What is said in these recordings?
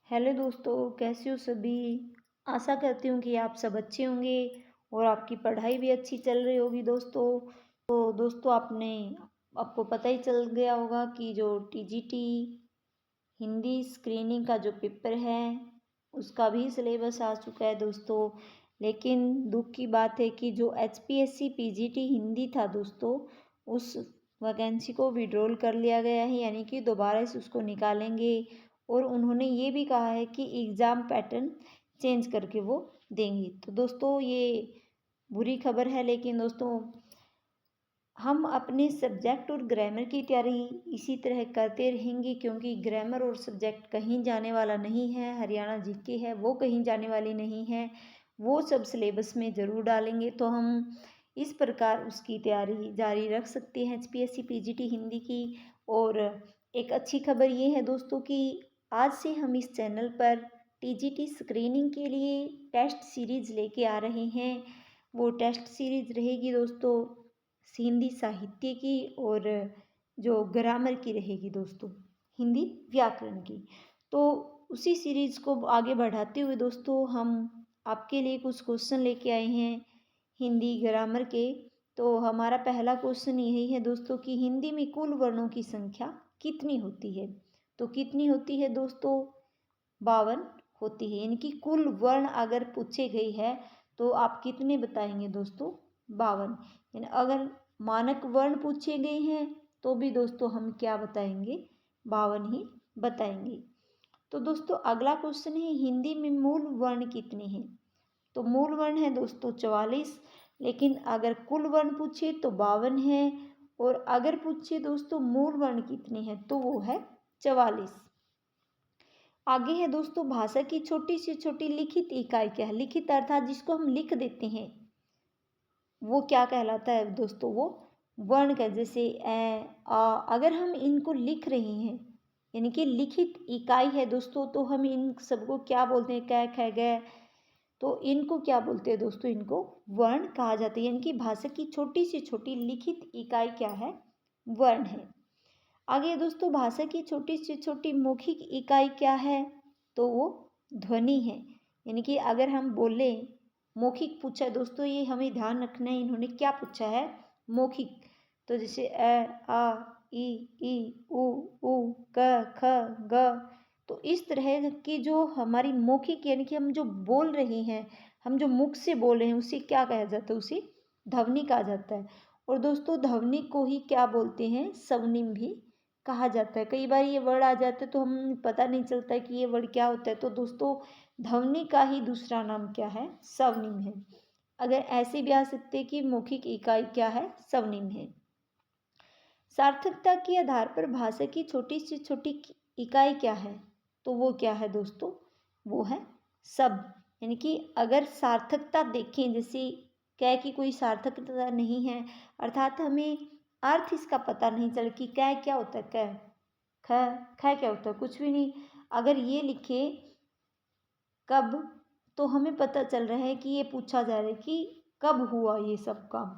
Hello दोस्तों, कैसे हो सभी। आशा करती हूँ कि आप सब अच्छे होंगे और आपकी पढ़ाई भी अच्छी चल रही होगी दोस्तों। तो दोस्तों, आपको पता ही चल गया होगा कि जो टीजीटी हिंदी स्क्रीनिंग का जो पेपर है उसका भी सिलेबस आ चुका है दोस्तों। लेकिन दुख की बात है कि जो एचपीएससी पीजीटी हिंदी था दोस्तों, उस वैकेंसी को विड्रॉल कर लिया गया है, यानी कि दोबारा से उसको निकालेंगे। और उन्होंने ये भी कहा है कि एग्ज़ाम पैटर्न चेंज करके वो देंगे। तो दोस्तों, ये बुरी खबर है, लेकिन दोस्तों हम अपने सब्जेक्ट और ग्रामर की तैयारी इसी तरह करते रहेंगे, क्योंकि ग्रामर और सब्जेक्ट कहीं जाने वाला नहीं है। हरियाणा जीके है वो कहीं जाने वाली नहीं है, वो सब सिलेबस में ज़रूर डालेंगे। तो हम इस प्रकार उसकी तैयारी जारी रख सकते हैं एचपीएससी पीजीटी हिंदी की। और एक अच्छी खबर ये है दोस्तों कि आज से हम इस चैनल पर टीजीटी स्क्रीनिंग के लिए टेस्ट सीरीज़ लेके आ रहे हैं। वो टेस्ट सीरीज़ रहेगी दोस्तों हिंदी साहित्य की, और जो ग्रामर की रहेगी दोस्तों हिंदी व्याकरण की। तो उसी सीरीज़ को आगे बढ़ाते हुए दोस्तों हम आपके लिए कुछ क्वेश्चन लेके आए हैं हिंदी ग्रामर के। तो हमारा पहला क्वेश्चन यही है दोस्तों कि हिंदी में कुल वर्णों की संख्या कितनी होती है। तो कितनी होती है दोस्तों, 52 होती है। यानी कि कुल वर्ण अगर पूछे गई है तो आप कितने बताएंगे दोस्तों, 52। यानी अगर मानक वर्ण पूछे गए हैं तो भी दोस्तों हम क्या बताएंगे, 52 ही बताएंगे। तो दोस्तों अगला क्वेश्चन है हिंदी में मूल वर्ण कितने हैं। तो मूल वर्ण है दोस्तों 44, लेकिन अगर कुल वर्ण पूछे तो 52 है। और अगर पूछे दोस्तों मूल वर्ण कितने हैं तो वो है 44। आगे है दोस्तों भाषा की छोटी से छोटी लिखित इकाई क्या है। लिखित अर्थात जिसको हम लिख देते हैं वो क्या कहलाता है दोस्तों, वो वर्ण का। जैसे ए आ, अगर हम इनको लिख रहे हैं यानी कि लिखित इकाई है दोस्तों, तो हम इन सबको क्या बोलते हैं, कै ख ग। तो इनको क्या बोलते हैं दोस्तों, इनको वर्ण कहा जाता है। यानी कि भाषा की छोटी से छोटी लिखित इकाई क्या है, वर्ण है। आगे दोस्तों भाषा की छोटी से छोटी मौखिक इकाई क्या है, तो वो ध्वनि है। यानी कि अगर हम बोले मौखिक पूछा है दोस्तों, ये हमें ध्यान रखना है, इन्होंने क्या पूछा है, मौखिक। तो जैसे आ ई उ क ख ग। तो इस तरह की जो हमारी मौखिक यानी कि हम जो बोल रहे हैं, हम जो मुख से बोल रहे हैं उसे क्या कहा जाता है, उसे ध्वनि कहा जाता है। और दोस्तों ध्वनि को ही क्या बोलते हैं, स्वनिम भी कहा जाता है। कई बार ये वर्ड आ जाते हैं तो हम पता नहीं चलता है कि ये वर्ड क्या होता है। तो दोस्तों ध्वनि का ही दूसरा नाम क्या है, स्वनिम है। अगर ऐसे भी आ सकते हैं कि मौखिक इकाई क्या है, स्वनिम है। सार्थकता के आधार पर भाषा की छोटी से छोटी इकाई क्या है, तो वो क्या है दोस्तों, वो है शब्द। यानी कि अगर सार्थकता देखें, जैसे कै की कोई सार्थकता नहीं है, अर्थात हमें अर्थ इसका पता नहीं चल कि कै क्या होता है, कै ख क्या होता है, कुछ भी नहीं। अगर ये लिखे कब, तो हमें पता चल रहा है कि ये पूछा जा रहा है कि कब हुआ ये सब काम।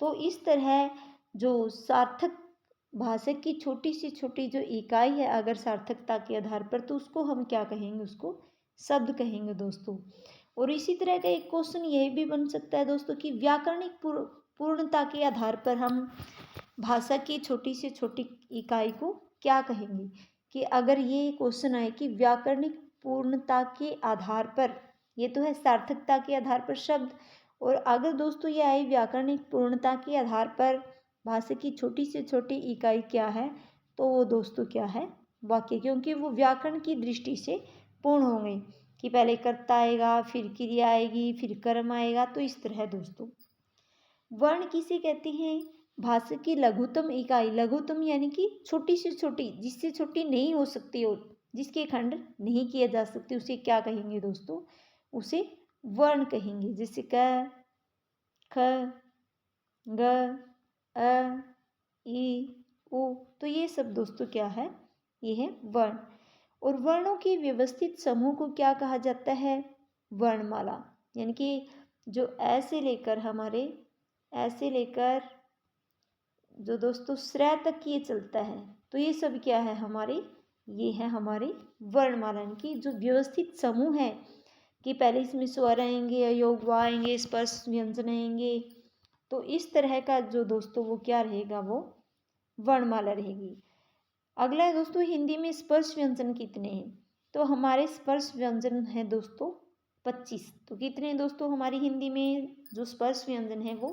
तो इस तरह जो सार्थक भाषा की छोटी से छोटी जो इकाई है अगर सार्थकता के आधार पर, तो उसको हम क्या कहेंगे, उसको शब्द कहेंगे दोस्तों। और इसी तरह का एक क्वेश्चन यही भी बन सकता है दोस्तों कि व्याकरणिक पूर्णता के आधार पर हम भाषा की छोटी से छोटी इकाई को क्या कहेंगे। कि अगर ये क्वेश्चन आए कि व्याकरणिक पूर्णता के आधार पर, ये तो है सार्थकता के आधार पर शब्द। और अगर दोस्तों ये आए व्याकरणिक पूर्णता के आधार पर भाषा की छोटी से छोटी इकाई क्या है, तो वो दोस्तों क्या है, वाक्य। क्योंकि वो व्याकरण की दृष्टि से पूर्ण होंगे कि पहले कर्ता आएगा, फिर क्रिया आएगी, फिर कर्म आएगा। तो इस तरह दोस्तों वर्ण किसे कहते हैं, भाषा की लघुत्तम इकाई। लघुत्तम यानी कि छोटी से छोटी, जिससे छोटी नहीं हो सकती और जिसके खंड नहीं किए जा सकते, उसे क्या कहेंगे दोस्तों, उसे वर्ण कहेंगे। जैसे क ख ग अ ई उ। तो ये सब दोस्तों क्या है, ये है वर्ण। और वर्णों के व्यवस्थित समूह को क्या कहा जाता है, वर्णमाला। यानी कि जो ऐसे लेकर हमारे ऐसे लेकर जो दोस्तों श्रेय तक ये चलता है, तो ये सब क्या है, हमारी ये है हमारे वर्णमाला की जो व्यवस्थित समूह है कि पहले इसमें स्वर आएंगे, अयोग व आएंगे, स्पर्श व्यंजन आएंगे। तो इस तरह का जो दोस्तों वो क्या रहेगा, वो वर्णमाला रहेगी। अगला है दोस्तों हिंदी में स्पर्श व्यंजन कितने हैं। तो हमारे स्पर्श व्यंजन है दोस्तों 25। तो कितने हैं दोस्तों हमारी हिंदी में जो स्पर्श व्यंजन है वो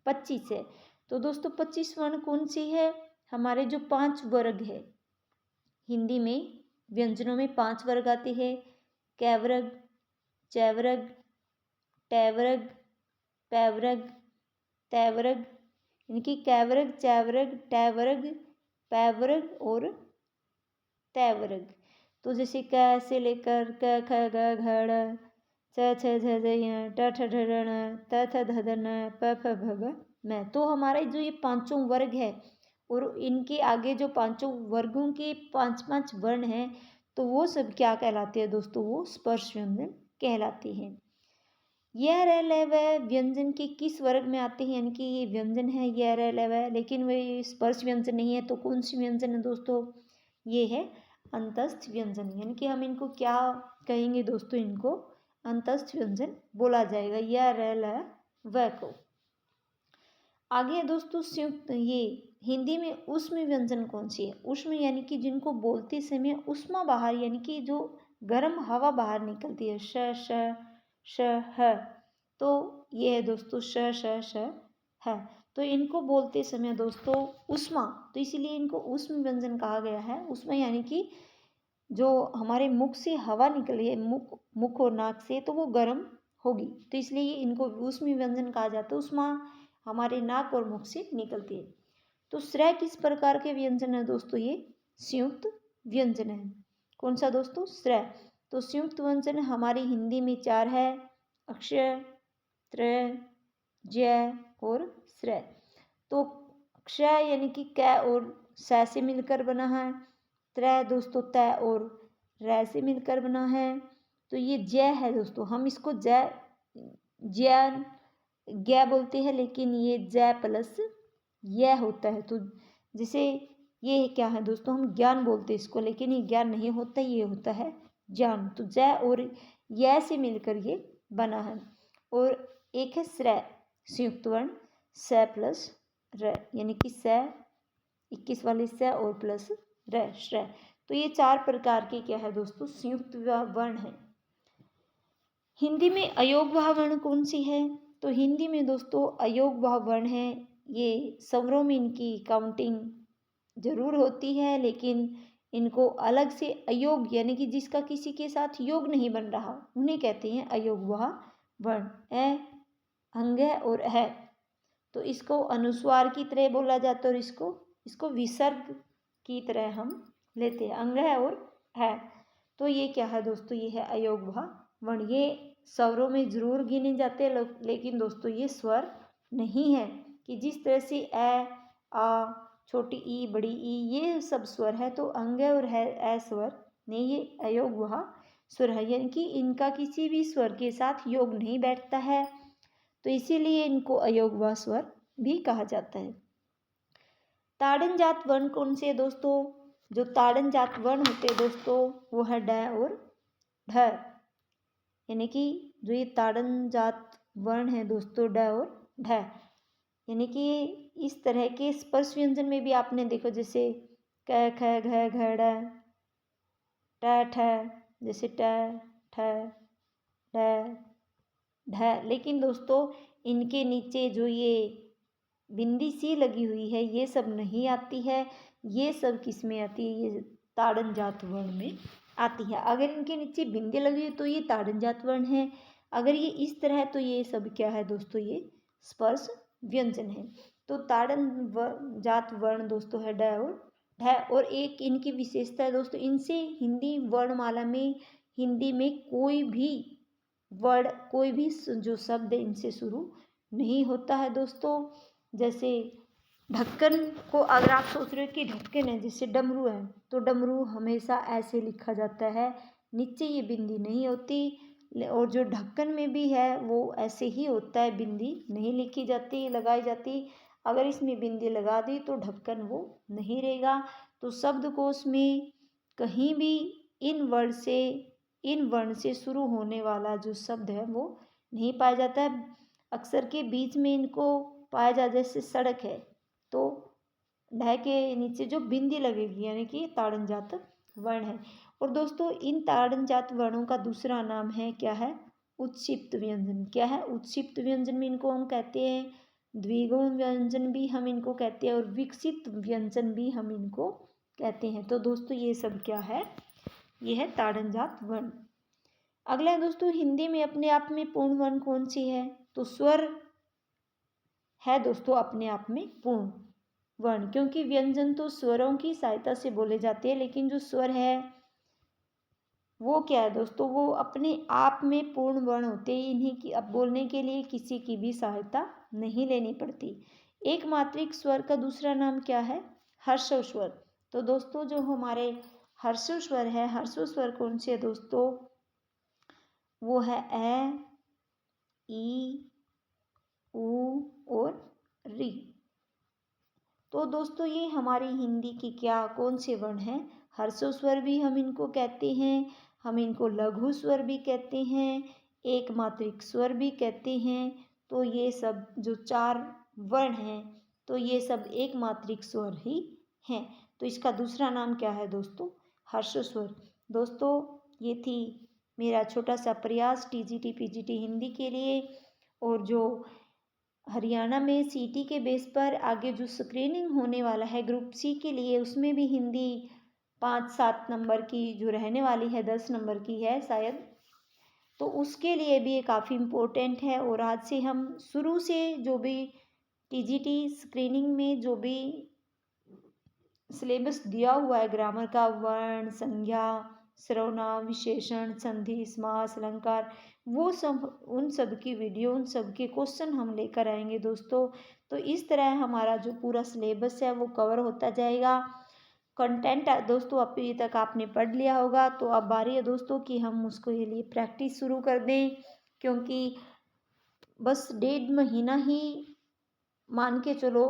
25 है। तो दोस्तों 25 वर्ण कौन सी है, हमारे जो 5 वर्ग है हिंदी में व्यंजनों में 5 वर्ग आते हैं, कैवरग, चैवरग, टैवरग, पैवरग, तैवरग, इनकी कैवरग, चैवरग, टैवरग, पैवरग और तैवरग। तो जैसे क से लेकर क ख ग घ ड़ च छ झ झ य ट ठ ढ ढ ण त थ ध ध न प फ भ भ म। तो हमारे जो ये पांचों वर्ग है और इनके आगे जो पांचों वर्गों के 5-5 वर्ण हैं, तो वो सब क्या कहलाते हैं दोस्तों, वो स्पर्श व्यंजन कहलाते हैं। यह र ल व व्यंजन के किस वर्ग में आते हैं, यानी कि ये व्यंजन है यह र ल व, लेकिन वे स्पर्श व्यंजन नहीं है। तो कौन सी व्यंजन है दोस्तों, ये है अंतस्थ व्यंजन। यानी कि हम इनको क्या कहेंगे दोस्तों, इनको अंतस्थ व्यंजन बोला जाएगा यह र ल व को। आगे है दोस्तों संयुक्त, ये हिंदी में उष्म व्यंजन कौन सी है। उष्म यानी कि जिनको बोलते समय उष्मा बाहर, यानी कि जो गर्म हवा बाहर निकलती है, श श श ह। तो ये है दोस्तों श श श ह। तो इनको बोलते समय दोस्तों उष्मा, तो इसीलिए इनको उष्म व्यंजन कहा गया है। उष्मा यानी कि जो हमारे मुख से हवा निकली है, मुख और नाक से, तो वो गर्म होगी, तो इसलिए इनको उष्म व्यंजन कहा जाता है। उष्मा हमारे नाक और मुख से निकलती है। तो श्रय किस प्रकार के व्यंजन है दोस्तों, ये संयुक्त व्यंजन है। कौन सा दोस्तों, श्रय। तो संयुक्त व्यंजन हमारी हिंदी में 4 है, अक्षय, त्रय, जय और श्रय। तो क्षय यानी कि क और स से मिलकर बना है, त्रय दोस्तों त और र से मिलकर बना है। तो ये जय है दोस्तों, हम इसको जय जय ज्ञ बोलते हैं, लेकिन ये जय प्लस यह होता है। तो जैसे ये क्या है दोस्तों, हम ज्ञान बोलते हैं इसको, लेकिन ये ज्ञान नहीं होता, ये होता है ज्ञान। तो जय और यह से मिलकर ये बना है। और एक है श्रय, संयुक्त वर्ण स प्लस र, यानी कि स 21 वाले स और प्लस र, श्रय। तो ये 4 प्रकार के क्या है दोस्तों, संयुक्त वर्ण है। हिंदी में अयोगवाह वर्ण कौन सी है। तो हिंदी में दोस्तों अयोगवाह वर्ण है, ये स्वरों में इनकी काउंटिंग जरूर होती है, लेकिन इनको अलग से अयोग, यानी कि जिसका किसी के साथ योग नहीं बन रहा, उन्हें कहते हैं अयोगवाह वर्ण। ए, अंग और है, तो इसको अनुस्वार की तरह बोला जाता है, और इसको विसर्ग की तरह हम लेते हैं, अंग है और है। तो ये क्या है दोस्तों, ये है अयोगवाह वर्ण। ये स्वरों में जरूर गिने जाते हैं, लेकिन दोस्तों ये स्वर नहीं है, कि जिस तरह से ए, आ, छोटी ई, बड़ी ई, ये सब स्वर है, तो अंग और है ए स्वर नहीं, ये अयोगवाह स्वर है, यानी कि इनका किसी भी स्वर के साथ योग नहीं बैठता है, तो इसीलिए इनको अयोगवाह स्वर भी कहा जाता है। ताड़न जात वर्ण कौन से है दोस्तों, जो ताड़न जात वर्ण होते हैं दोस्तों वो है ड और ढ, यानी कि जो ये ताड़न जात वर्ण है दोस्तों ड और ढ, यानी कि इस तरह के स्पर्श व्यंजन में भी आपने देखो, जैसे क ख घ घ ड़ ट ठ, जैसे ट ठ ढ ढ, लेकिन दोस्तों इनके नीचे जो ये बिंदी सी लगी हुई है, ये सब नहीं आती है। ये सब किस में आती है, ये ताड़न जात वर्ण में आती है। अगर इनके नीचे बिंदी लगी है तो ये ताड़न जात वर्ण है, अगर ये इस तरह है तो ये सब क्या है दोस्तों, ये स्पर्श व्यंजन है। तो ताड़न जात वर्ण दोस्तों है ड और ढ। और एक इनकी विशेषता है दोस्तों, इनसे हिंदी वर्णमाला में, हिंदी में कोई भी वर्ड, कोई भी जो शब्द इनसे शुरू नहीं होता है दोस्तों। जैसे ढक्कन को अगर आप सोच रहे हो कि ढक्कन है, जैसे डमरू है, तो डमरू हमेशा ऐसे लिखा जाता है, नीचे ये बिंदी नहीं होती। और जो ढक्कन में भी है वो ऐसे ही होता है, बिंदी नहीं लिखी जाती, लगाई जाती। अगर इसमें बिंदी लगा दी तो ढक्कन वो नहीं रहेगा। तो शब्दकोश में कहीं भी इन वर्ण से शुरू होने वाला जो शब्द है वो नहीं पाया जाता है। अक्षर के बीच में इनको पाया जाता, जैसे सड़क है तो ढह के नीचे जो बिंदी लगेगी यानी कि ताड़नजात वर्ण है। और दोस्तों इन ताड़नजात वर्णों का दूसरा नाम है क्या है? उत्क्षिप्त व्यंजन। क्या है? उत्क्षिप्त व्यंजन भी इनको हम कहते हैं, द्विगुण व्यंजन भी हम इनको कहते हैं और विकसित व्यंजन भी हम इनको कहते हैं। तो दोस्तों ये सब क्या है? ये है ताड़नजात वर्ण। अगला है दोस्तों, हिंदी में अपने आप में पूर्ण वर्ण कौन सी है? तो स्वर है दोस्तों अपने आप में पूर्ण वर्ण, क्योंकि व्यंजन तो स्वरों की सहायता से बोले जाते हैं, लेकिन जो स्वर है वो क्या है दोस्तों? वो अपने आप में पूर्ण वर्ण होते हैं। इन्हीं की अब बोलने के लिए किसी की भी सहायता नहीं लेनी पड़ती। एक मात्रिक स्वर का दूसरा नाम क्या है? ह्रस्व स्वर। तो दोस्तों जो हमारे ह्रस्व स्वर है, ह्रस्व स्वर कौन से है दोस्तों? वो है ए, ई, ऊ और री। तो दोस्तों ये हमारी हिंदी की क्या कौन से वर्ण हैं? ह्रस्व स्वर भी हम इनको कहते हैं, हम इनको लघु स्वर भी कहते हैं, एक मात्रिक स्वर भी कहते हैं। तो ये सब जो 4 वर्ण हैं तो ये सब एक मात्रिक स्वर ही हैं। तो इसका दूसरा नाम क्या है दोस्तों? ह्रस्व स्वर। दोस्तों ये थी मेरा छोटा सा प्रयास टीजीटी पीजीटी हिंदी के लिए। और जो हरियाणा में सीटी के बेस पर आगे जो स्क्रीनिंग होने वाला है ग्रुप सी के लिए, उसमें भी हिंदी 5-7 नंबर की जो रहने वाली है, 10 नंबर की है शायद, तो उसके लिए भी ये काफ़ी इम्पोर्टेंट है। और आज से हम शुरू से जो भी टीजीटी स्क्रीनिंग में जो भी सिलेबस दिया हुआ है ग्रामर का, वर्ण, संज्ञा, सर्वनाम, विशेषण, संधि, समास, अलंकार, वो सब उन सब की वीडियो, उन सब के क्वेश्चन हम लेकर आएंगे दोस्तों। तो इस तरह हमारा जो पूरा सिलेबस है वो कवर होता जाएगा। कंटेंट दोस्तों अभी तक आपने पढ़ लिया होगा, तो अब बारी है दोस्तों कि हम उसके लिए प्रैक्टिस शुरू कर दें, क्योंकि बस 1.5 महीना ही मान के चलो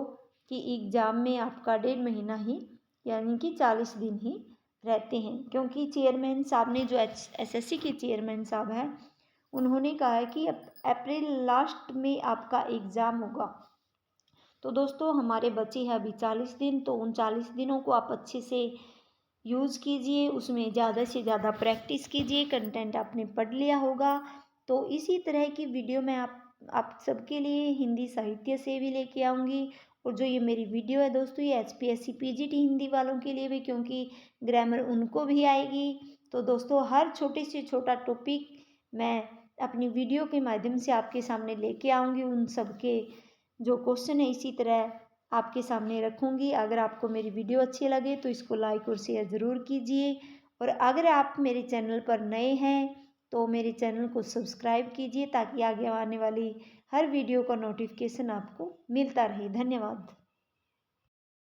कि एग्ज़ाम में आपका 1.5 महीना ही यानी कि 40 दिन ही रहते हैं। क्योंकि चेयरमैन साहब ने, जो एसएससी के चेयरमैन साहब हैं, उन्होंने कहा है कि अप्रैल लास्ट में आपका एग्ज़ाम होगा। तो दोस्तों हमारे बचे हैं अभी 40 दिन, तो उन 40 दिनों को आप अच्छे से यूज़ कीजिए, उसमें ज़्यादा से ज़्यादा प्रैक्टिस कीजिए। कंटेंट आपने पढ़ लिया होगा, तो इसी तरह की वीडियो मैं आप सबके लिए हिंदी साहित्य से भी लेके आऊँगी। और जो ये मेरी वीडियो है दोस्तों, ये एचपीएससी पीजीटी हिंदी वालों के लिए भी, क्योंकि ग्रामर उनको भी आएगी। तो दोस्तों हर छोटे से छोटा टॉपिक मैं अपनी वीडियो के माध्यम से आपके सामने लेके आऊँगी। उन सब के जो क्वेश्चन है इसी तरह आपके सामने रखूँगी। अगर आपको मेरी वीडियो अच्छी लगे तो इसको लाइक और शेयर ज़रूर कीजिए। और अगर आप मेरे चैनल पर नए हैं तो मेरे चैनल को सब्सक्राइब कीजिए, ताकि आगे आने वाली हर वीडियो का नोटिफिकेशन आपको मिलता रहे। धन्यवाद।